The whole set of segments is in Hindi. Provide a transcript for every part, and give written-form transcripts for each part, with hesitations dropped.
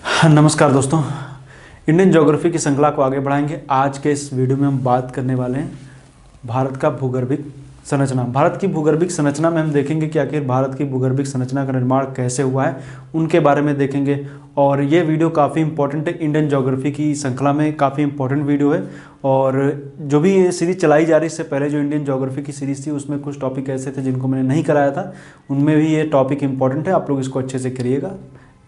नमस्कार दोस्तों, इंडियन ज्योग्राफी की श्रृंखला को आगे बढ़ाएंगे। आज के इस वीडियो में हम बात करने वाले हैं भारत का भूगर्भिक संरचना। भारत की भूगर्भिक संरचना में हम देखेंगे कि आखिर भारत की भूगर्भिक संरचना का निर्माण कैसे हुआ है, उनके बारे में देखेंगे। और ये वीडियो काफ़ी इंपॉर्टेंट है, इंडियन ज्योग्राफी की श्रृंखला में काफ़ी इंपॉर्टेंट वीडियो है। और जो भी ये सीरीज़ चलाई जा रही है, इससे पहले जो इंडियन ज्योग्राफी की सीरीज़ थी उसमें कुछ टॉपिक ऐसे थे जिनको मैंने नहीं कराया था, उनमें भी ये टॉपिक इंपॉर्टेंट है। आप लोग इसको अच्छे से करिएगा।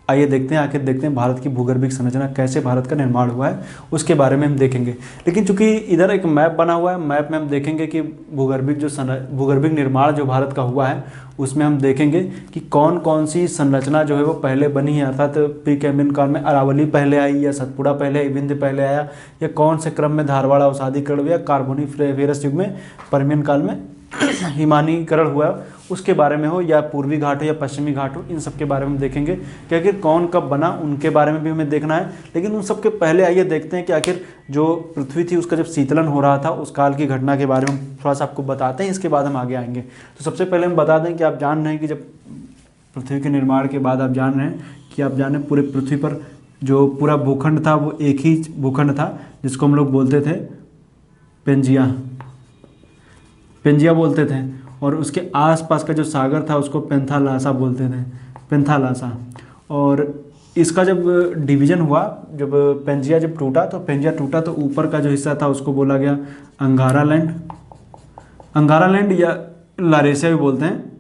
आइए देखते हैं, आखिर देखते हैं भारत की भूगर्भिक संरचना कैसे भारत का निर्माण हुआ है, उसके बारे में हम देखेंगे। लेकिन चूंकि इधर एक मैप बना हुआ है, मैप में हम देखेंगे कि भूगर्भिक निर्माण जो भारत का हुआ है उसमें हम देखेंगे कि कौन कौन सी संरचना जो है वो पहले बनी है। अर्थात प्री कैम्ब्रियन काल में अरावली पहले आई, या सतपुड़ा पहले आई, विंध्य पहले आया, या कौन से क्रम में धारवाड़ अवसादीकरण या कार्बोनिफेरस युग में पर्मियन काल में हिमानीकरण हुआ, उसके बारे में हो, या पूर्वी घाट हो या पश्चिमी घाट हो, इन सब के बारे में देखेंगे कि आखिर कौन कब बना, उनके बारे में भी हमें देखना है। लेकिन उन सब के पहले आइए देखते हैं कि आखिर जो पृथ्वी थी उसका जब शीतलन हो रहा था उस काल की घटना के बारे में थोड़ा सा आपको बताते हैं, इसके बाद हम आगे आएंगे। तो सबसे पहले हम बता दें कि आप जान रहे हैं कि जब पृथ्वी के निर्माण के बाद आप जान रहे हैं कि आप जान रहे हैं पूरे पृथ्वी पर जो पूरा भूखंड था वो एक ही भूखंड था, जिसको हम लोग बोलते थे पेंजिया बोलते थे। और उसके आसपास का जो सागर था उसको पेंथालासा बोलते थे, पेंथालासा। और इसका जब डिवीजन हुआ, जब पेंजिया जब टूटा तो ऊपर का जो हिस्सा था उसको बोला गया अंगारा लैंड या लारेसिया भी बोलते हैं।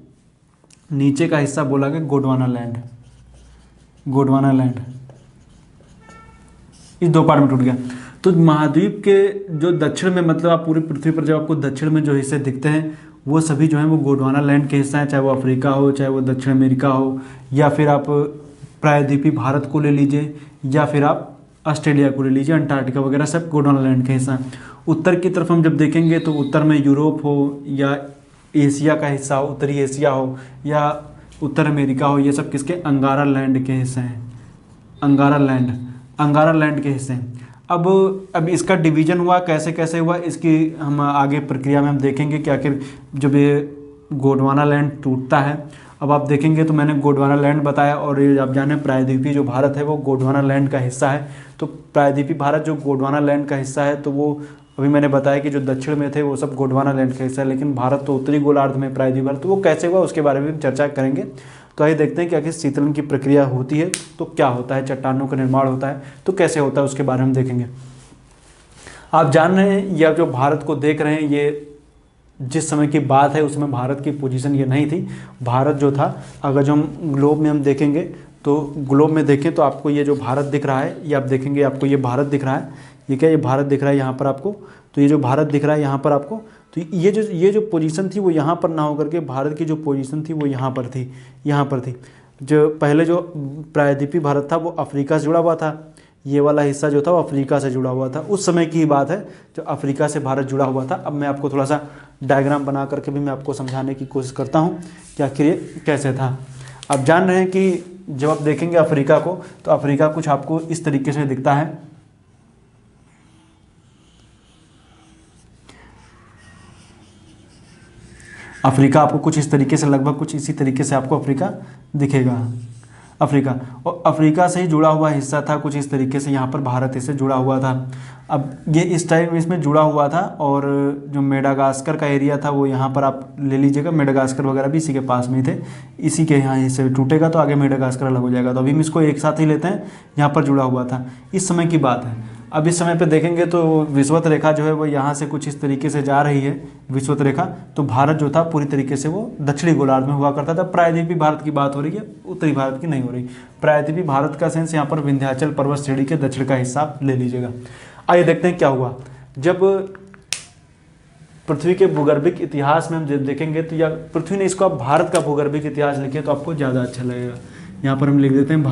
नीचे का हिस्सा बोला गया गोंडवाना लैंड। इस दो पार्ट में टूट गया। तो महाद्वीप के जो दक्षिण में, मतलब आप पूरी पृथ्वी पर जब आपको दक्षिण में जो हिस्से दिखते हैं वो सभी जो हैं वो गोंडवाना लैंड के हिस्सा हैं, चाहे वो अफ्रीका हो, चाहे वो दक्षिण अमेरिका हो, या फिर आप प्रायद्वीपीय भारत को ले लीजिए, या फिर आप ऑस्ट्रेलिया को ले लीजिए, अंटार्कटिका वगैरह सब गोंडवाना लैंड के हिस्सा हैं। उत्तर की तरफ हम जब देखेंगे तो उत्तर में यूरोप हो या एशिया का हिस्सा हो, उत्तरी एशिया हो या उत्तर अमेरिका हो, ये सब किसके अंगारा लैंड के हिस्से हैं, अंगारा लैंड के हिस्से हैं। अब इसका डिवीजन हुआ, कैसे कैसे हुआ, इसकी हम आगे प्रक्रिया में हम देखेंगे कि आखिर जब ये गोंडवाना लैंड टूटता है। अब आप देखेंगे तो मैंने गोंडवाना लैंड बताया, और ये आप जाने प्रायद्वीपीय जो भारत है वो गोंडवाना लैंड का हिस्सा है। तो प्रायद्वीपीय भारत जो गोंडवाना लैंड का हिस्सा है, तो वो अभी मैंने बताया कि जो दक्षिण में थे वो सब गोंडवाना लैंड का हिस्सा है, लेकिन भारत तो उत्तरी गोलार्ध में प्रायद्वीपीय भारत, तो वो कैसे हुआ उसके बारे में चर्चा करेंगे। तो आइए देखते हैं कि आखिर शीतलन की प्रक्रिया होती है तो क्या होता है, चट्टानों का निर्माण होता है तो कैसे होता है, उसके बारे में हम देखेंगे। आप जान रहे हैं, या जो भारत को देख रहे हैं, ये जिस समय की बात है उसमें भारत की पोजीशन ये नहीं थी। भारत जो था, अगर जो हम ग्लोब में हम देखेंगे तो ग्लोब में देखें तो आपको ये जो भारत दिख रहा है, ये आप देखेंगे आपको ये भारत दिख रहा है, ये क्या, ये भारत दिख रहा है यहाँ पर आपको। तो ये जो भारत दिख रहा है यहाँ पर आपको, तो ये जो पोजीशन थी वो यहाँ पर ना होकर के भारत की जो पोजीशन थी वो यहाँ पर थी। जो पहले जो प्रायद्वीपीय भारत था वो अफ्रीका से जुड़ा हुआ था, ये वाला हिस्सा जो था वो अफ्रीका से जुड़ा हुआ था। उस समय की बात है जब अफ्रीका से भारत जुड़ा हुआ था। अब मैं आपको थोड़ा सा डायग्राम बना करके भी मैं आपको समझाने की कोशिश करता हूँ कि आखिर ये कैसे था। आप जान रहे हैं कि जब आप देखेंगे अफ्रीका को, तो अफ्रीका कुछ आपको इस तरीके से दिखता है। अफ्रीका आपको कुछ इस तरीके से, लगभग कुछ इसी तरीके से आपको अफ्रीका दिखेगा। अफ्रीका, और अफ्रीका से ही जुड़ा हुआ हिस्सा था कुछ इस तरीके से, यहाँ पर भारत इससे जुड़ा हुआ था। अब ये इस टाइम इसमें जुड़ा हुआ था। और जो मेडागास्कर का एरिया था वो यहाँ पर आप ले लीजिएगा, मेडागास्कर वगैरह भी इसी के पास में ही थे। इसी के यहाँ हिस्से टूटेगा तो आगे मेडागास्कर अलग हो जाएगा। तो अभी हम इसको एक साथ ही लेते हैं, यहाँ पर जुड़ा हुआ था, इस समय की बात है। अब इस समय पे देखेंगे तो विषुवत रेखा जो है वो यहाँ से कुछ इस तरीके से जा रही है, विषुवत रेखा। तो भारत जो था पूरी तरीके से वो दक्षिणी गोलार्ध में हुआ करता था। प्रायद्वीपीय भारत की बात हो रही है, उत्तरी भारत की नहीं हो रही। प्रायद्वीपीय भारत का सेंस यहाँ पर विंध्याचल पर्वत श्रेणी के दक्षिण का हिस्सा आप ले लीजिएगा। आइए देखते हैं क्या हुआ। जब पृथ्वी के भूगर्भिक इतिहास में हम जब देखेंगे तो, या पृथ्वी ने इसको आप भारत का भूगर्भिक इतिहास लिखे तो आपको ज़्यादा अच्छा लगेगा। यहाँ पर हम लिख देते हैं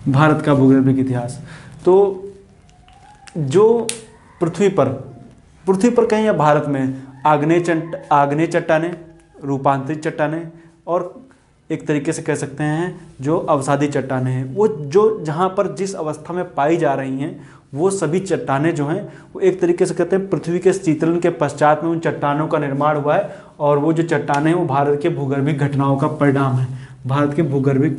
भारत का भूगर्भिक इतिहास। तो जो पृथ्वी पर कहीं या भारत में आग्नेय चट्टानें, रूपांतरित चट्टानें, और एक तरीके से कह सकते हैं जो अवसादी चट्टानें हैं, वो जो जहाँ पर जिस अवस्था में पाई जा रही हैं वो सभी चट्टानें जो हैं वो एक तरीके से कहते हैं पृथ्वी के शीतलन के पश्चात में उन चट्टानों का निर्माण हुआ है। और वो जो चट्टानें हैं वो भारत के भूगर्भिक घटनाओं का परिणाम है। भारत के भूगर्भिक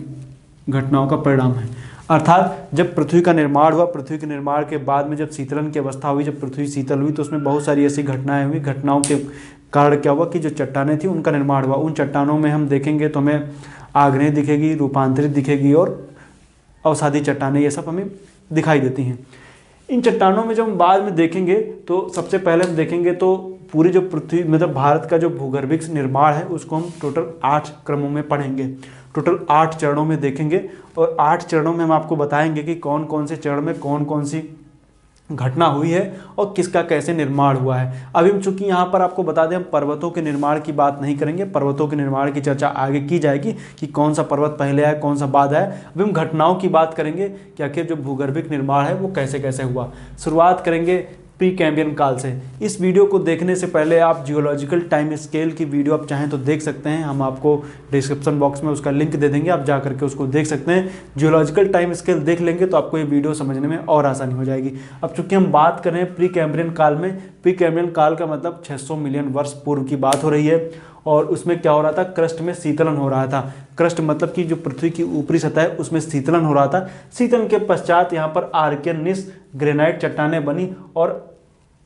घटनाओं का परिणाम है। अर्थात जब पृथ्वी का निर्माण हुआ, पृथ्वी के निर्माण के बाद में जब शीतलन की अवस्था हुई, जब पृथ्वी शीतल हुई, तो उसमें बहुत सारी ऐसी घटनाएं हुई। घटनाओं के कारण क्या हुआ कि जो चट्टानें थी उनका निर्माण हुआ। उन चट्टानों में हम देखेंगे तो हमें आग्नेय दिखेगी, रूपांतरित दिखेगी और अवसादी चट्टानें, ये सब हमें दिखाई देती हैं। इन चट्टानों में जब हम बाद में देखेंगे तो सबसे पहले हम देखेंगे तो पूरी जो पृथ्वी मतलब भारत का जो भूगर्भिक निर्माण है उसको हम टोटल 8 क्रमों में पढ़ेंगे, टोटल 8 चरणों में देखेंगे। और 8 चरणों में हम आपको बताएंगे कि कौन कौन से चरण में कौन कौन सी घटना हुई है और किसका कैसे निर्माण हुआ है। अभी हम चूंकि यहाँ पर आपको बता दें, हम पर्वतों के निर्माण की बात नहीं करेंगे, पर्वतों के निर्माण की चर्चा आगे की जाएगी कि कौन सा पर्वत पहले आया कौन सा बाद आया। अभी हम घटनाओं की बात करेंगे कि आखिर जो भूगर्भिक निर्माण है वो कैसे कैसे हुआ। शुरुआत करेंगे प्री कैम्ब्रियन काल से। इस वीडियो को देखने से पहले आप जियोलॉजिकल टाइम स्केल की वीडियो आप चाहें तो देख सकते हैं, हम आपको डिस्क्रिप्शन बॉक्स में उसका लिंक दे देंगे, आप जा करके उसको देख सकते हैं। जियोलॉजिकल टाइम स्केल देख लेंगे तो आपको ये वीडियो समझने में और आसानी हो जाएगी। अब चूंकि हम बात कर रहे हैं प्री कैम्ब्रियन काल में, प्री कैम्ब्रियन काल का मतलब 600 मिलियन वर्ष पूर्व की बात हो रही है। और उसमें क्या हो रहा था, क्रस्ट में शीतलन हो रहा था। क्रस्ट मतलब कि जो पृथ्वी की ऊपरी सतह है उसमें शीतलन हो रहा था। शीतलन के पश्चात यहाँ पर आर्कियन निस ग्रेनाइट चट्टानें बनी और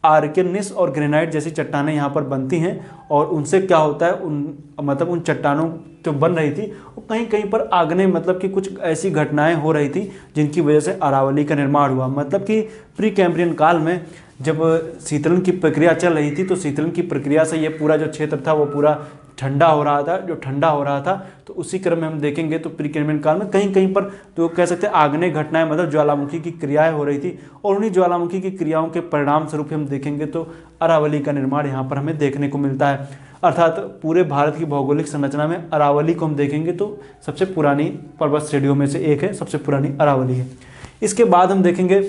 आर्कियन निस और ग्रेनाइट जैसी चट्टानें यहाँ पर बनती हैं। और उनसे क्या होता है, उन चट्टानों जो बन रही थी वो कहीं कहीं पर आग्नेय मतलब कि कुछ ऐसी घटनाएं हो रही थी जिनकी वजह से अरावली का निर्माण हुआ। मतलब कि प्री कैम्ब्रियन काल में जब शीतलन की प्रक्रिया चल रही थी तो शीतलन की प्रक्रिया से ये पूरा जो क्षेत्र था वो पूरा ठंडा हो रहा था। जो ठंडा हो रहा था तो उसी क्रम में हम देखेंगे तो प्री कैम्ब्रियन काल में कहीं कहीं पर तो कह सकते हैं आग्नेय घटनाएं मतलब ज्वालामुखी की क्रियाएं हो रही थी। और उन्हीं ज्वालामुखी की क्रियाओं के परिणाम स्वरूप हम देखेंगे तो अरावली का निर्माण यहाँ पर हमें देखने को मिलता है। अर्थात पूरे भारत की भौगोलिक संरचना में अरावली को हम देखेंगे तो सबसे पुरानी पर्वत श्रेणियों में से एक है, सबसे पुरानी अरावली है। इसके बाद हम देखेंगे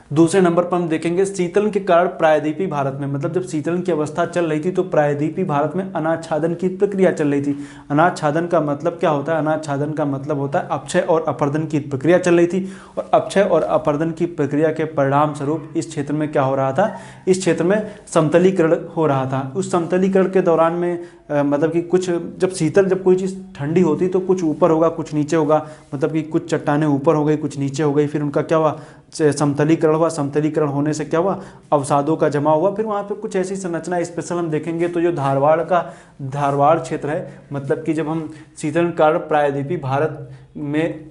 दूसरे नंबर पर हम देखेंगे शीतलन के कारण प्रायद्वीपीय भारत में, मतलब जब शीतलन की अवस्था चल रही थी तो प्रायद्वीपीय भारत में अनाच्छादन की प्रक्रिया चल रही थी। अनाच्छादन का मतलब क्या होता है, अनाच्छादन का मतलब होता है अपक्षय और अपर्दन की प्रक्रिया चल रही थी। और अपक्षय और अपर्दन की प्रक्रिया के परिणाम स्वरूप इस क्षेत्र में क्या हो रहा था, इस क्षेत्र में समतलीकरण हो रहा था। उस समतलीकरण के दौरान में मतलब कि कुछ जब कोई चीज़ ठंडी होती तो कुछ ऊपर होगा कुछ नीचे होगा, मतलब कि कुछ चट्टानें ऊपर हो गई कुछ नीचे हो गई, फिर उनका क्या हुआ समतलीकरण हुआ। समतलीकरण होने से क्या हुआ, अवसादों का जमा हुआ। फिर वहाँ पे कुछ ऐसी संरचना स्पेशल हम देखेंगे तो जो धारवाड़ क्षेत्र है, मतलब कि जब हम शीतलन कारण प्रायद्वीपीय भारत में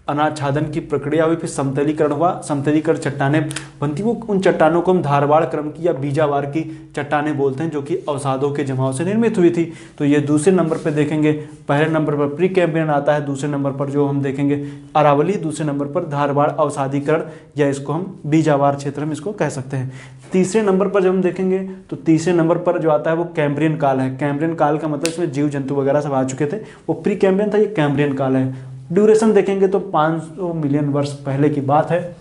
अनाच्छादन की प्रक्रिया हुई, फिर समतलीकरण हुआ, समतलीकरण चट्टानें बनती, वो उन चट्टानों को हम धारवाड़ क्रम की या बीजावार की चट्टानें बोलते हैं, जो कि अवसादों के जमाव से निर्मित हुई थी। तो ये दूसरे नंबर पर देखेंगे, पहले नंबर पर प्री कैम्ब्रियन आता है, दूसरे नंबर पर जो हम देखेंगे अरावली, दूसरे नंबर पर धारवाड़ अवसादीकरण या इसको हम बीजावार क्षेत्र में इसको कह सकते हैं। तीसरे नंबर पर जब हम देखेंगे तो तीसरे नंबर पर जो आता है वो कैम्ब्रियन काल है। कैम्ब्रियन काल का मतलब इसमें जीव जंतु वगैरह सब आ चुके थे, वो प्री कैम्ब्रियन था, ये कैम्ब्रियन काल है। ड्यूरेशन देखेंगे तो 500 मिलियन वर्ष पहले की बात है।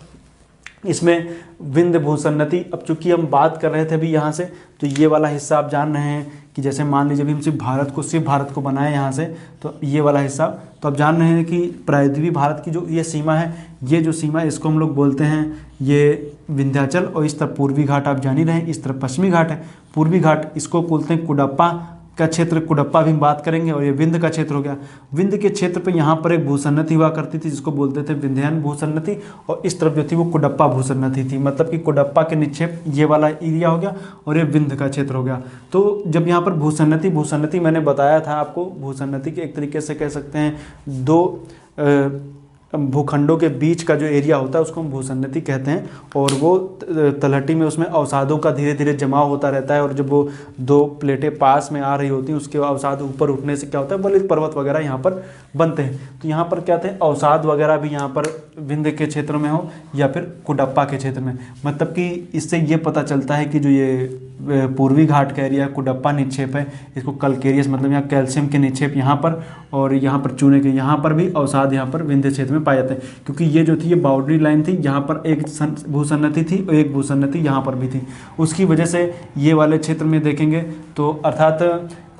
इसमें विंध्य भूसन्नति, अब चूंकि हम बात कर रहे थे अभी यहाँ से, तो ये वाला हिस्सा आप जान रहे हैं कि जैसे मान लीजिए अभी हम सिर्फ भारत को बनाए यहाँ से, तो ये वाला हिस्सा तो आप जान रहे हैं कि प्रायद्वीपीय भारत की जो ये सीमा है, ये जो सीमा है इसको हम लोग बोलते हैं ये विंध्याचल। और इस तरफ पूर्वी घाट आप जान ही रहे हैं, इस तरफ पश्चिमी घाट है। पूर्वी घाट इसको बोलते हैं कुडप्पा का क्षेत्र, कुडप्पा भी हम बात करेंगे। और ये विंध्य का क्षेत्र हो गया। विंध्य के क्षेत्र पे यहाँ पर एक भूसन्नति हुआ करती थी जिसको बोलते थे विंध्यन भूसन्नति, और इस तरफ जो थी वो कुडप्पा भूसन्नति थी। मतलब कि कुडप्पा के निक्षेप ये वाला एरिया हो गया और ये विंध्य का क्षेत्र हो गया। तो जब यहाँ पर भूसन्नति मैंने बताया था आपको, भूसन्नति के एक तरीके से कह सकते हैं दो भूखंडों के बीच का जो एरिया होता है उसको हम भूसन्नति कहते हैं। और वो तलहटी में उसमें अवसादों का धीरे धीरे जमाव होता रहता है, और जब वो दो प्लेटें पास में आ रही होती हैं उसके अवसाद ऊपर उठने से क्या होता है बलित पर्वत वगैरह यहाँ पर बनते हैं। तो यहाँ पर क्या थे, अवसाद वगैरह भी यहाँ पर विंध्य के क्षेत्र में हो या फिर कुडप्पा के क्षेत्र में। मतलब कि इससे ये पता चलता है कि जो ये पूर्वी घाट का एरिया कुडप्पा निक्षेप है, इसको कलकेरियस मतलब यहाँ कैल्शियम के निक्षेप यहाँ पर, और यहाँ पर चूने के यहाँ पर भी अवसाद यहाँ पर विंध्य क्षेत्र में पाए जाते हैं। क्योंकि ये जो थी ये बाउंड्री लाइन थी, यहाँ पर एक भूसन्नति थी और एक भूसन्नति यहाँ पर भी थी। उसकी वजह से ये वाले क्षेत्र में देखेंगे तो अर्थात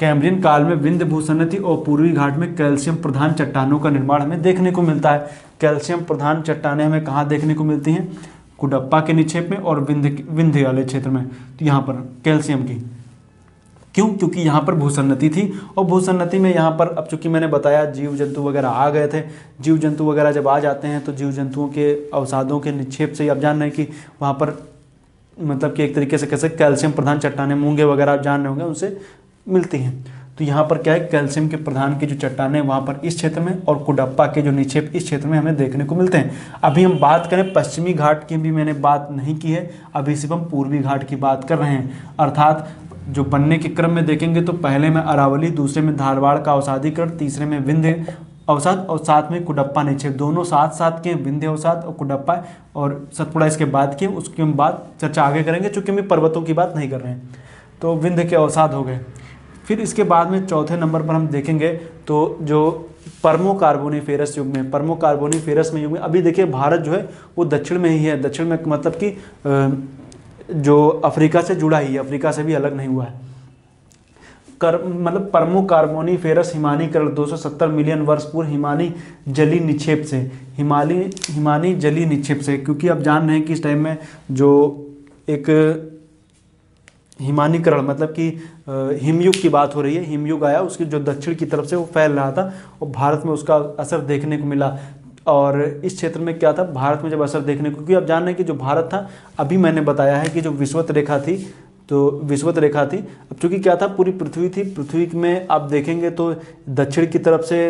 कैम्ब्रियन काल में विंध्य भूसन्नति और पूर्वी घाट में कैल्शियम प्रधान चट्टानों का निर्माण हमें देखने को मिलता है। कैल्शियम प्रधान चट्टानें हमें कहाँ देखने को मिलती हैं, कुडप्पा के निक्षेप में और विंध्य वाले क्षेत्र में। तो यहाँ पर कैल्शियम की क्यों? क्योंकि यहाँ पर भूसन्नति थी, और भूसन्नति में यहाँ पर अब चूंकि मैंने बताया जीव जंतु वगैरह आ गए थे। जीव जंतु वगैरह जब आ जाते हैं तो जीव जंतुओं के अवसादों के निक्षेप से आप जान रहे हैं कि वहाँ पर मतलब कि एक तरीके से कैसे कैल्शियम प्रधान चट्टानें, मूंगे वगैरह आप जान रहे होंगे, उनसे मिलती हैं। तो यहाँ पर क्या है, कैल्शियम के प्रधान की जो चट्टानें वहाँ पर इस क्षेत्र में, और कुडप्पा के जो निक्षेप इस क्षेत्र में हमें देखने को मिलते हैं। अभी हम बात करें पश्चिमी घाट की भी मैंने बात नहीं की है, अभी सिर्फ हम पूर्वी घाट की बात कर रहे हैं। अर्थात जो बनने के क्रम में देखेंगे तो पहले में अरावली, दूसरे में धारवाड़ का अवसादीकरण, तीसरे में विंध्य अवसाद, और साथ में कुडप्पा निक्षेप, दोनों साथ साथ के विंध्य अवसाद और कुडप्पा और सतपुड़ा इसके बाद के, उसकी हम बात चर्चा आगे करेंगे चूँकि हम पर्वतों की बात नहीं कर रहे हैं। तो विंध्य के अवसाद हो गए। फिर इसके बाद में चौथे नंबर पर हम देखेंगे तो जो पर्मो कार्बोनिफेरस युग में, पर्मो कार्बोनिफेरस में युग में, अभी देखिए भारत जो है वो दक्षिण में ही है, दक्षिण में मतलब कि जो अफ्रीका से जुड़ा ही है, अफ्रीका से भी अलग नहीं हुआ है। मतलब पर्मो कार्बोनिफेरस हिमानीकरण 270 मिलियन वर्ष पूर्व हिमानी जली निक्षेप से, हिमानी जली निक्षेप से, क्योंकि आप जान रहे हैं कि इस टाइम में जो एक हिमानीकरण मतलब कि हिमयुग की बात हो रही है, हिमयुग आया, उसकी जो दक्षिण की तरफ से वो फैल रहा था और भारत में उसका असर देखने को मिला। और इस क्षेत्र में क्या था, भारत में जब असर देखने को, क्योंकि आप जान रहे हैं कि जो भारत था, अभी मैंने बताया है कि जो विषुवत रेखा थी, तो विषुवत रेखा थी, अब चूंकि क्या था, पूरी पृथ्वी थी, पृथ्वी में आप देखेंगे तो दक्षिण की तरफ से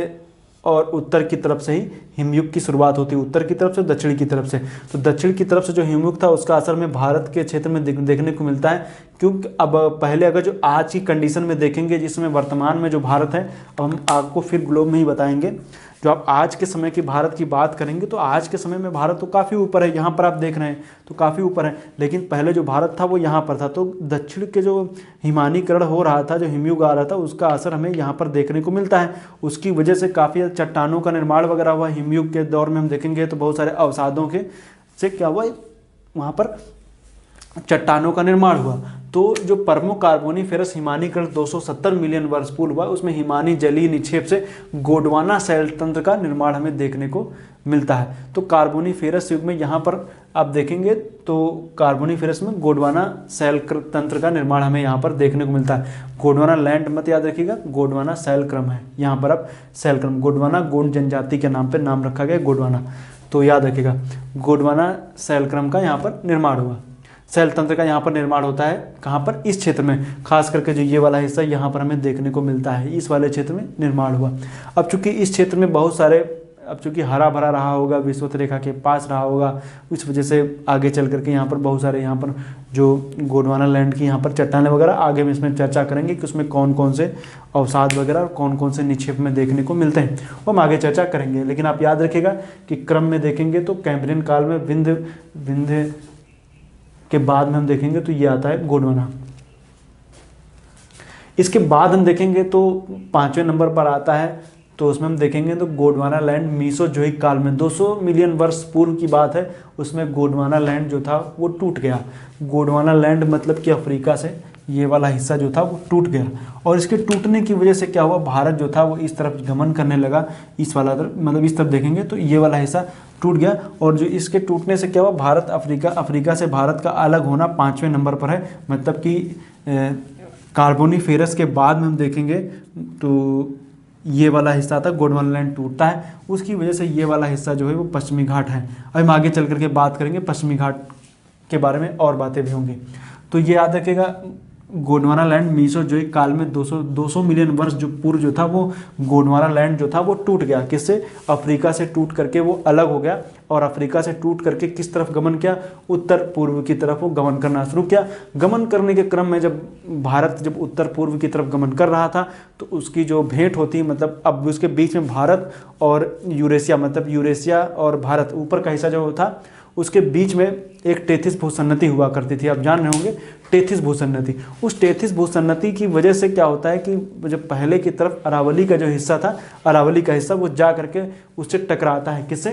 और उत्तर की तरफ से ही हिमयुग की शुरुआत होती है, उत्तर की तरफ से, दक्षिण की तरफ से। तो दक्षिण की तरफ से जो हिमयुग था उसका असर में भारत के क्षेत्र में देखने को मिलता है। क्योंकि अब पहले अगर जो आज की कंडीशन में देखेंगे, जिसमें वर्तमान में जो भारत है, अब हम आपको फिर ग्लोब में ही बताएंगे, जो आप आज के समय की भारत की बात करेंगे तो आज के समय में भारत तो काफ़ी ऊपर है, यहाँ पर आप देख रहे हैं तो काफ़ी ऊपर है, लेकिन पहले जो भारत था वो यहाँ पर था। तो दक्षिण के जो हिमानीकरण हो रहा था, जो हिमयुग आ रहा था, उसका असर हमें यहाँ पर देखने को मिलता है। उसकी वजह से काफ़ी चट्टानों का निर्माण वगैरह हुआ। हिमयुग के दौर में हम देखेंगे तो बहुत सारे अवसादों के से क्या हुआ, वहाँ पर चट्टानों का निर्माण हुआ। तो जो पर्मो कार्बोनिफेरस हिमानीकरण 270 मिलियन वर्ष पूर्व हुआ, उसमें हिमानी जलीय निक्षेप से गोंडवाना शैल तंत्र का निर्माण हमें देखने को मिलता है। तो कार्बोनिफेरस युग में यहाँ पर आप देखेंगे तो कार्बोनिफेरस में गोंडवाना शैल तंत्र का निर्माण हमें यहाँ पर देखने को मिलता है। गोंडवाना लैंड मत याद रखिएगा, गोंडवाना शैल क्रम है, यहाँ पर अब शैल क्रम, गोंडवाना गोंड जनजाति के नाम पर नाम रखा गया गोंडवाना, तो याद रखिएगा गोंडवाना शैल क्रम का यहाँ पर निर्माण हुआ। शैल तंत्र का यहाँ पर निर्माण होता है कहाँ पर, इस क्षेत्र में, खास करके जो ये वाला हिस्सा यहाँ पर हमें देखने को मिलता है, इस वाले क्षेत्र में निर्माण हुआ। अब चूंकि इस क्षेत्र में बहुत सारे, अब चूंकि हरा भरा रहा होगा, विषुवत रेखा के पास रहा होगा, इस वजह से आगे चल करके यहाँ पर बहुत सारे, यहाँ पर जो गोंडवाना लैंड की यहाँ पर चट्टानें वगैरह, आगे में इसमें चर्चा करेंगे कि उसमें कौन कौन से अवसाद वगैरह और कौन कौन से निक्षेप में देखने को मिलते हैं, वो हम आगे चर्चा करेंगे। लेकिन आप याद रखिएगा कि क्रम में देखेंगे तो कैम्ब्रियन काल में विंध्य के बाद में हम देखेंगे तो ये आता है गोंडवाना। इसके बाद हम देखेंगे तो 5वें नंबर पर आता है, तो उसमें हम देखेंगे तो गोंडवाना लैंड मीसोजोइक काल में 200 मिलियन वर्ष पूर्व की बात है, उसमें गोंडवाना लैंड जो था वो टूट गया। गोंडवाना लैंड मतलब कि अफ्रीका से ये वाला हिस्सा जो था वो टूट गया, और इसके टूटने की वजह से क्या हुआ, भारत जो था वो इस तरफ गमन करने लगा, इस वाला तरफ, मतलब इस तरफ देखेंगे तो ये वाला हिस्सा टूट गया। और जो इसके टूटने से क्या हुआ, भारत अफ्रीका से भारत का अलग होना 5वें नंबर पर है। मतलब कि कार्बोनिफेरस के बाद में हम देखेंगे तो ये वाला हिस्सा था, गोंडवाना लैंड टूटता है, उसकी वजह से ये वाला हिस्सा जो है वो पश्चिमी घाट है। अब हम आगे चल करके बात करेंगे पश्चिमी घाट के बारे में, और बातें भी होंगी। तो ये याद रखिएगा, गोंडवाना लैंड मीसोजोइक काल में 200 मिलियन वर्ष जो पूर्व जो था वो गोंडवाना लैंड जो था वो टूट गया। किससे, अफ्रीका से टूट करके वो अलग हो गया, और अफ्रीका से टूट करके किस तरफ गमन किया, उत्तर पूर्व की तरफ वो गमन करना शुरू किया। गमन करने के क्रम में जब भारत जब उत्तर पूर्व की तरफ गमन कर रहा था तो उसकी जो भेंट होती, मतलब अब उसके बीच में भारत और यूरेशिया, मतलब यूरेशिया और भारत ऊपर का हिस्सा जो था उसके बीच में एक टेथिस भूसन्नति हुआ करती थी। आप जान रहे होंगे टेथिस भूसन्नति। उस टेथिस भूसन्नति की वजह से क्या होता है कि जब पहले की तरफ अरावली का जो हिस्सा था, अरावली का हिस्सा वो जा करके उससे टकराता है, किससे,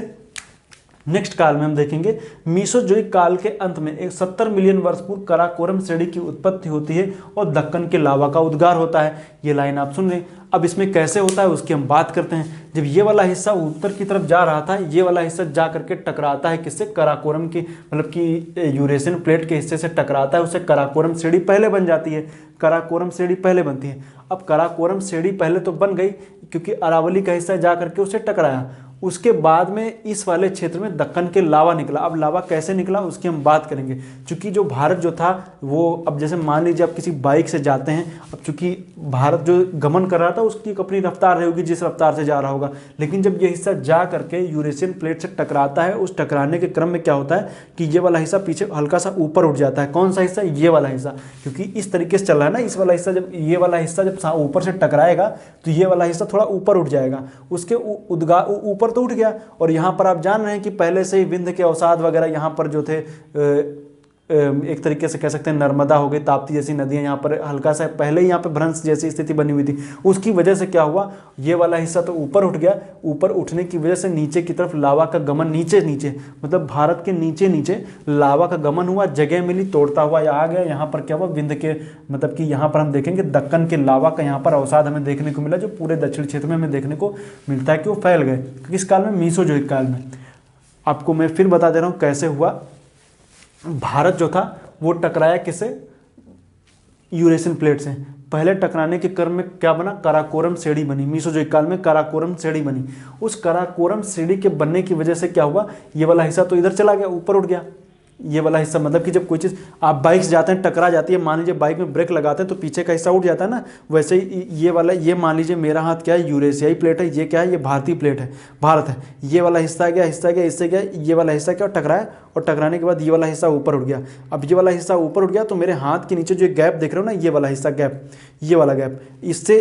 नेक्स्ट काल में हम देखेंगे मीसोजोइक काल के अंत में एक 70 मिलियन वर्ष पूर्व कराकोरम श्रेणी की उत्पत्ति होती है और दक्कन के लावा का उद्गार होता है। ये लाइन आप सुन रहे हैं। अब इसमें कैसे होता है उसकी हम बात करते हैं। जब ये वाला हिस्सा उत्तर की तरफ जा रहा था, ये वाला हिस्सा जा करके टकराता है किससे, कराकोरम की मतलब कि यूरेशियन प्लेट के हिस्से से टकराता है, उससे कराकोरम श्रेणी पहले बन जाती है। कराकोरम श्रेणी पहले बनती है। अब कराकोरम श्रेणी पहले तो बन गई क्योंकि अरावली का हिस्सा जा करके उससे टकराया। उसके बाद में इस वाले क्षेत्र में दक्कन के लावा निकला। अब लावा कैसे निकला उसकी हम बात करेंगे। चूंकि जो भारत जो था वो, अब जैसे मान लीजिए आप किसी बाइक से जाते हैं, अब चूंकि भारत जो गमन कर रहा था उसकी एक अपनी रफ्तार रहेगी जिस रफ्तार से जा रहा होगा, लेकिन जब ये हिस्सा जा करके यूरेशियन प्लेट से टकराता है, उस टकराने के क्रम में क्या होता है कि ये वाला हिस्सा पीछे हल्का सा ऊपर उठ जाता है। कौन सा हिस्सा, ये वाला हिस्सा, क्योंकि इस तरीके से चल रहा है ना, इस वाला हिस्सा जब ये वाला हिस्सा जब ऊपर से टकराएगा तो ये वाला हिस्सा थोड़ा ऊपर उठ जाएगा। उसके ऊपर तो उठ गया, और यहाँ पर आप जान रहे हैं कि पहले से ही विंध्य के अवसाद वगैरह यहाँ पर जो थे, एक तरीके से कह सकते हैं नर्मदा हो गई, ताप्ती जैसी नदियाँ यहाँ पर हल्का सा पहले ही यहाँ पे भ्रंश जैसी स्थिति बनी हुई थी। उसकी वजह से क्या हुआ, ये वाला हिस्सा तो ऊपर उठ गया। ऊपर उठने की वजह से नीचे की तरफ लावा का गमन, नीचे मतलब भारत के नीचे लावा का गमन हुआ, जगह मिली, तोड़ता हुआ आ गया। यहाँ पर क्या हुआ, विंध्य के मतलब कि यहाँ पर हम देखेंगे दक्कन के लावा का यहाँ पर अवसाद हमें देखने को मिला, जो पूरे दक्षिण क्षेत्र में हमें देखने को मिलता है कि वो फैल गए। किस काल में, मीसोजोइक काल में। आपको मैं फिर बता दे रहा हूँ कैसे हुआ। भारत जो था वो टकराया किससे, यूरेशियन प्लेट से। पहले टकराने के क्रम में क्या बना, कराकोरम श्रेणी बनी। मीसोजोइक काल में कराकोरम श्रेणी बनी। उस कराकोरम श्रेणी के बनने की वजह से क्या हुआ, ये वाला हिस्सा तो इधर चला गया, ऊपर उठ गया। ये वाला हिस्सा मतलब कि जब कोई चीज़ आप बाइक से जाते हैं टकरा जाती है, मान लीजिए बाइक में ब्रेक लगाते हैं तो पीछे का हिस्सा उठ जाता है ना, वैसे ही ये वाला, ये मान लीजिए मेरा हाथ क्या है, यूरेशियाई प्लेट है, ये क्या है, ये भारतीय प्लेट है, भारत है। ये वाला हिस्सा गया, इससे गया, ये वाला हिस्सा क्या टकराया, और टकराने के बाद ये वाला हिस्सा ऊपर उठ गया। अब ये वाला हिस्सा ऊपर उठ गया तो मेरे हाथ के नीचे जो गैप देख रहे हो ना, ये वाला हिस्सा गैप, ये वाला गैप, इससे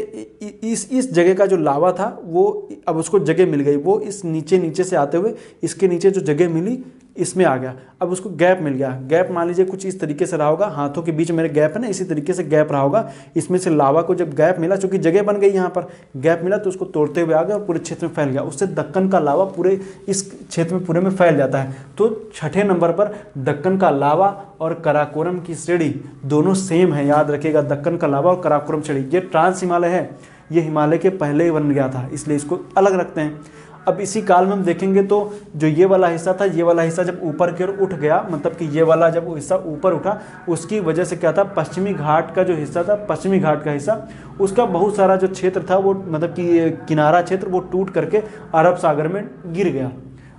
इस जगह का जो लावा था वो अब उसको जगह मिल गई। वो इस नीचे से आते हुए इसके नीचे जो जगह मिली इसमें आ गया। अब उसको गैप मिल गया। गैप मान लीजिए कुछ इस तरीके से रहा होगा, हाथों के बीच मेरे गैप है ना, इसी तरीके से गैप रहा होगा। इसमें से लावा को जब गैप मिला, चूंकि जगह बन गई यहाँ पर, गैप मिला तो उसको तोड़ते हुए आ गया और पूरे क्षेत्र में फैल गया। उससे दक्कन का लावा पूरे इस क्षेत्र में पूरे में फैल जाता है। तो छठे नंबर पर दक्कन का लावा और कराकोरम की श्रेणी दोनों सेम है, याद रखिएगा। दक्कन का लावा और कराकोरम श्रेणी, ये ट्रांस हिमालय है, ये हिमालय के पहले ही बन गया था, इसलिए इसको अलग रखते हैं। अब इसी काल में हम देखेंगे तो जो ये वाला हिस्सा था, ये वाला हिस्सा जब ऊपर की ओर उठ गया, मतलब कि ये वाला जब हिस्सा ऊपर उठा, उसकी वजह से क्या था, पश्चिमी घाट का जो हिस्सा था, पश्चिमी घाट का हिस्सा, उसका बहुत सारा जो क्षेत्र था वो मतलब कि किनारा क्षेत्र वो टूट करके अरब सागर में गिर गया।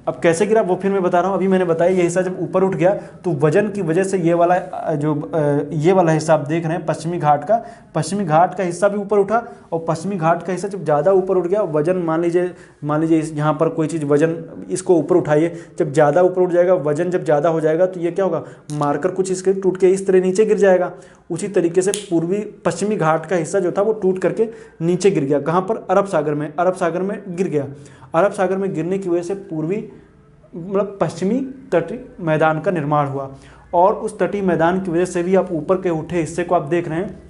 अब कैसे गिरा वो फिर मैं बता रहा हूँ। अभी मैंने बताया ये हिस्सा जब ऊपर उठ गया तो वजन की वजह से ये वाला ये वाला हिस्सा आप देख रहे हैं पश्चिमी घाट का हिस्सा भी ऊपर उठा, और पश्चिमी घाट का हिस्सा जब ज़्यादा ऊपर उठ गया, वजन मान लीजिए यहाँ पर कोई चीज़ वजन, इसको ऊपर उठाइए, जब ज़्यादा ऊपर उठ जाएगा, वजन जब ज़्यादा हो जाएगा तो ये क्या होगा, मारकर कुछ इसके टूट के इस तरह नीचे गिर जाएगा। उसी तरीके से पश्चिमी घाट का हिस्सा जो था वो टूट करके नीचे गिर गया। कहाँ पर, अरब सागर में गिर गया। अरब सागर में गिरने की वजह से पूर्वी मतलब पश्चिमी तटीय मैदान का निर्माण हुआ, और उस तटीय मैदान की वजह से भी आप ऊपर के उठे हिस्से को आप देख रहे हैं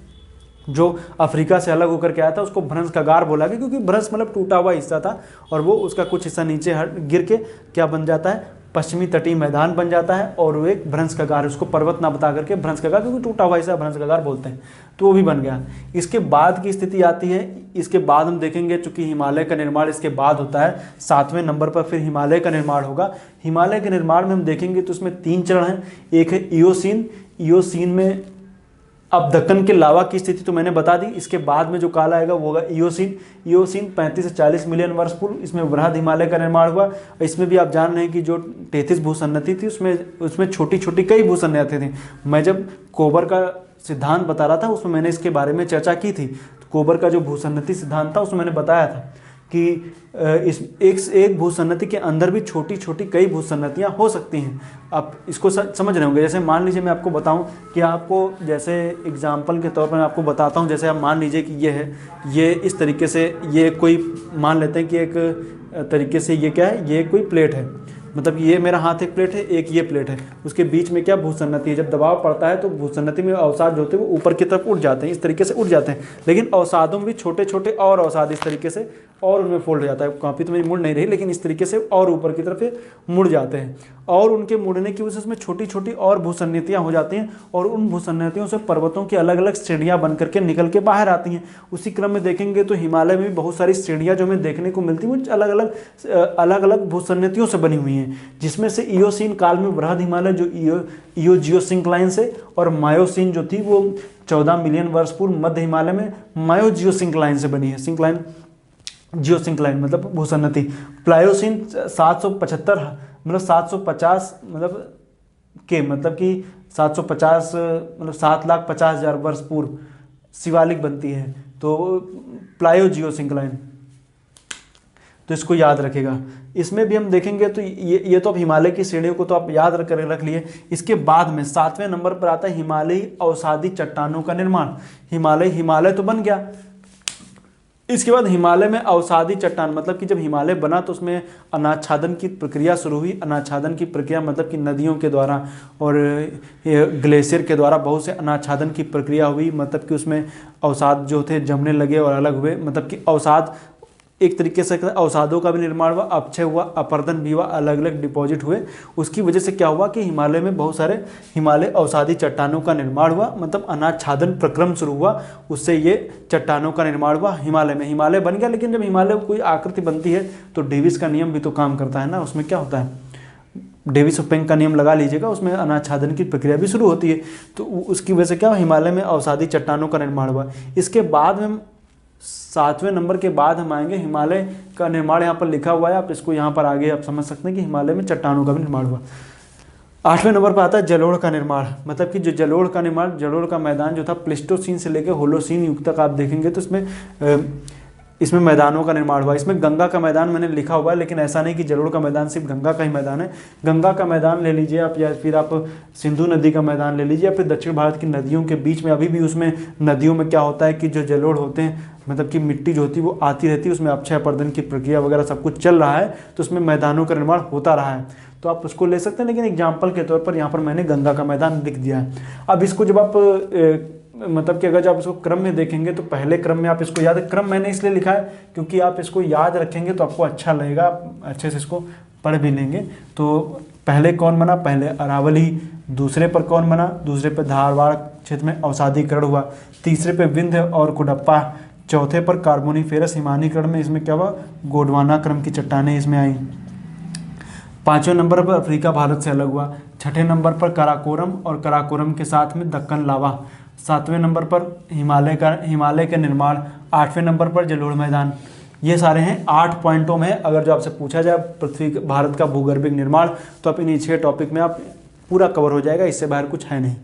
जो अफ्रीका से अलग होकर के आया था, उसको भ्रंश कगार बोला गया, क्योंकि भ्रंश मतलब टूटा हुआ हिस्सा था, और वो उसका कुछ हिस्सा नीचे गिर के क्या बन जाता है, पश्चिमी तटीय मैदान बन जाता है, और वो एक भ्रंश कगार, उसको पर्वत ना बता करके भ्रंश कगार, क्योंकि टूटा हुआ हिस्सा भ्रंश कगार बोलते हैं, तो वो भी बन गया। इसके बाद की स्थिति आती है, इसके बाद हम देखेंगे चूंकि हिमालय का निर्माण इसके बाद होता है, 7वें नंबर पर फिर हिमालय का निर्माण होगा। हिमालय के निर्माण में हम देखेंगे तो उसमें 3 चरण हैं। एक है ईओसीन में अब दक्कन के लावा की स्थिति तो मैंने बता दी। इसके बाद में जो काल आएगा वो होगा ईओसीन 35 से 40 मिलियन वर्ष पूर्व, इसमें वृहद हिमालय का निर्माण हुआ। इसमें भी आप जान रहे हैं कि जो 33 भूसन्नति थी उसमें छोटी छोटी कई भूसन्नति थी। मैं जब कोबर का सिद्धांत बता रहा था उसमें मैंने इसके बारे में चर्चा की थी। कोबर का जो भूसन्नति सिद्धांत था उसमें मैंने बताया था कि इस एक भूसन्नति के अंदर भी छोटी छोटी कई भूसन्नतियाँ हो सकती हैं। आप इसको समझ रहे होंगे। जैसे मान लीजिए मैं आपको बताऊं कि आपको, जैसे एग्जाम्पल के तौर पर मैं आपको बताता हूं, जैसे आप मान लीजिए कि ये है, ये इस तरीके से, ये कोई मान लेते हैं कि एक तरीके से ये क्या है, ये कोई प्लेट है। मतलब ये मेरा हाथ एक प्लेट है, एक ये प्लेट है, उसके बीच में क्या भूसन्नति है। जब दबाव पड़ता है तो भूसन्नति में अवसाद जो होते हैं वो ऊपर की तरफ उठ जाते हैं, इस तरीके से उठ जाते हैं। लेकिन अवसादों में भी छोटे छोटे और अवसाद इस तरीके से और उनमें फोल्ड हो जाता है। कॉपी तो मेरी मुड़ नहीं रही, लेकिन इस तरीके से और ऊपर की तरफ ये मुड़ जाते हैं, और उनके मुड़ने की वजह से उसमें छोटी छोटी और भूसन्नतियाँ हो जाती हैं, और उन भूसन्नतियों से पर्वतों की अलग अलग श्रेणियाँ बन करके निकल के बाहर आती हैं। उसी क्रम में देखेंगे तो हिमालय में भी बहुत सारी श्रेणियाँ जो हमें देखने को मिलती हैं वो अलग अलग भूसन्नतियों से बनी हुई हैं, जिसमें से इयोसीन काल में बृहद हिमालय जो इयोजियोसिंक्लाइन से, और मायोसीन जो थी वो 14 मिलियन वर्ष पूर्व मध्य हिमालय में मायोजियोसिंक्लाइन से बनी है। सिंक्लाइन, जियोसिंक्लाइन मतलब भूसन्नति। प्लायोसीन 775 मतलब 750 मतलब कि 750 मतलब 7,50,000 वर्ष पूर्व शिवालिक बनती है, तो प्लायोजियोसिंक्लाइन, तो इसको याद रखेगा। इसमें भी हम देखेंगे तो ये तो अब हिमालय की श्रेणियों को तो आप याद रख लिए। इसके बाद में 7वें नंबर पर आता है हिमालयी अवसादी चट्टानों का निर्माण। हिमालय तो बन गया, इसके बाद हिमालय में अवसादी चट्टान, मतलब कि जब हिमालय बना तो उसमें अनाच्छादन की प्रक्रिया शुरू हुई। अनाच्छादन की प्रक्रिया मतलब कि नदियों के द्वारा और ग्लेशियर के द्वारा बहुत से अनाच्छादन की प्रक्रिया हुई, मतलब कि उसमें अवसाद जो थे जमने लगे और अलग हुए, मतलब कि अवसाद एक तरीके से अवसादों का भी निर्माण हुआ, अपक्षय हुआ, अपर्दन भी हुआ, अलग अलग डिपॉजिट हुए। उसकी वजह से क्या हुआ कि हिमालय में बहुत सारे हिमालय अवसादी चट्टानों का निर्माण हुआ, मतलब अनाच्छादन प्रक्रम शुरू हुआ, उससे ये चट्टानों का निर्माण हुआ हिमालय में। हिमालय बन गया, लेकिन जब हिमालय कोई आकृति बनती है तो डेविस का नियम भी तो काम करता है ना। उसमें क्या होता है, डेविस और पेंग का नियम लगा लीजिएगा, उसमें अनाच्छादन की प्रक्रिया भी शुरू होती है, तो उसकी वजह से क्या हिमालय में अवसादी चट्टानों का निर्माण हुआ। इसके बाद में 7वें नंबर के बाद हम आएंगे हिमालय का निर्माण, यहाँ पर लिखा हुआ है, आप इसको यहाँ पर आगे आप समझ सकते हैं कि हिमालय में चट्टानों का भी निर्माण हुआ। 8वें नंबर पर आता है जलोढ़ का निर्माण, मतलब कि जो जलोढ़ का निर्माण, जलोढ़ का मैदान जो था प्लेस्टोसीन से लेकर होलोसीन युग तक आप देखेंगे तो इसमें मैदानों का निर्माण हुआ। इसमें गंगा का मैदान मैंने लिखा हुआ है, लेकिन ऐसा नहीं कि जलोढ़ का मैदान सिर्फ गंगा का ही मैदान है। गंगा का मैदान ले लीजिए आप, या फिर आप सिंधु नदी का मैदान ले लीजिए, या फिर दक्षिण भारत की नदियों के बीच में अभी भी उसमें नदियों में क्या होता है कि जो जलोढ़ होते हैं, मतलब कि मिट्टी जो होती है वो आती रहती है, उसमें अपक्षय अपर्दन की प्रक्रिया वगैरह सब कुछ चल रहा है, तो उसमें मैदानों का निर्माण होता रहा है, तो आप उसको ले सकते हैं। लेकिन एग्जाम्पल के तौर पर यहाँ पर मैंने गंगा का मैदान लिख दिया है। अब इसको जब आप मतलब कि अगर जब आप इसको क्रम में देखेंगे तो पहले क्रम में आप इसको याद, क्रम मैंने इसलिए लिखा है क्योंकि आप इसको याद रखेंगे तो आपको अच्छा लगेगा, आप अच्छे से इसको पढ़ भी लेंगे। तो पहले कौन बना, पहले अरावली, दूसरे पर कौन बना, दूसरे पर धारवाड़ क्षेत्र में अवसादीकरण हुआ, तीसरे पे विंध्य और कुडप्पा, चौथे पर कार्बोनिफेरस हिमानीकरण में इसमें क्या हुआ, गोंडवाना क्रम की चट्टानें इसमें आई। 5वें नंबर पर अफ्रीका भारत से अलग हुआ। 6ठे नंबर पर कराकोरम और कराकोरम के साथ में दक्कन लावा। 7वें नंबर पर हिमालय का निर्माण। 8वें नंबर पर जलोढ़ मैदान। ये सारे हैं 8 पॉइंटों में। अगर जो आपसे पूछा जाए पृथ्वी भारत का भूगर्भिक निर्माण, तो आप इन्हीं 6 टॉपिक में आप पूरा कवर हो जाएगा, इससे बाहर कुछ है नहीं।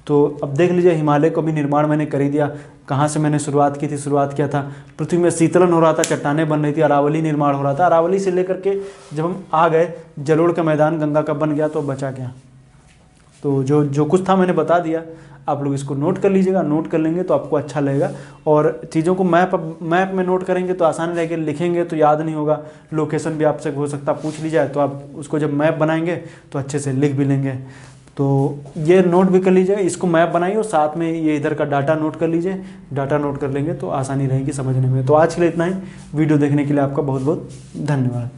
तो अब देख लीजिए हिमालय को भी निर्माण मैंने कर ही दिया। कहाँ से मैंने शुरुआत की थी, शुरुआत किया था पृथ्वी में शीतलन हो रहा था, चट्टानें बन रही थी, अरावली निर्माण हो रहा था। अरावली से लेकर के जब हम आ गए जलोढ़ का मैदान गंगा का बन गया तो बचा क्या। तो जो कुछ था मैंने बता दिया, आप लोग इसको नोट कर लीजिएगा। नोट कर लेंगे तो आपको अच्छा लगेगा, और चीज़ों को मैप में नोट करेंगे तो आसान रहेगा, लिखेंगे तो याद नहीं होगा। लोकेशन भी आपसे हो सकता पूछ ली जाए, तो आप उसको जब मैप बनाएंगे तो अच्छे से लिख भी लेंगे। तो ये नोट भी कर लीजिए, इसको मैप बनाइए और साथ में ये इधर का डाटा नोट कर लीजिए। डाटा नोट कर लेंगे तो आसानी रहेगी समझने में। तो आज के लिए इतना ही। वीडियो देखने के लिए आपका बहुत बहुत धन्यवाद।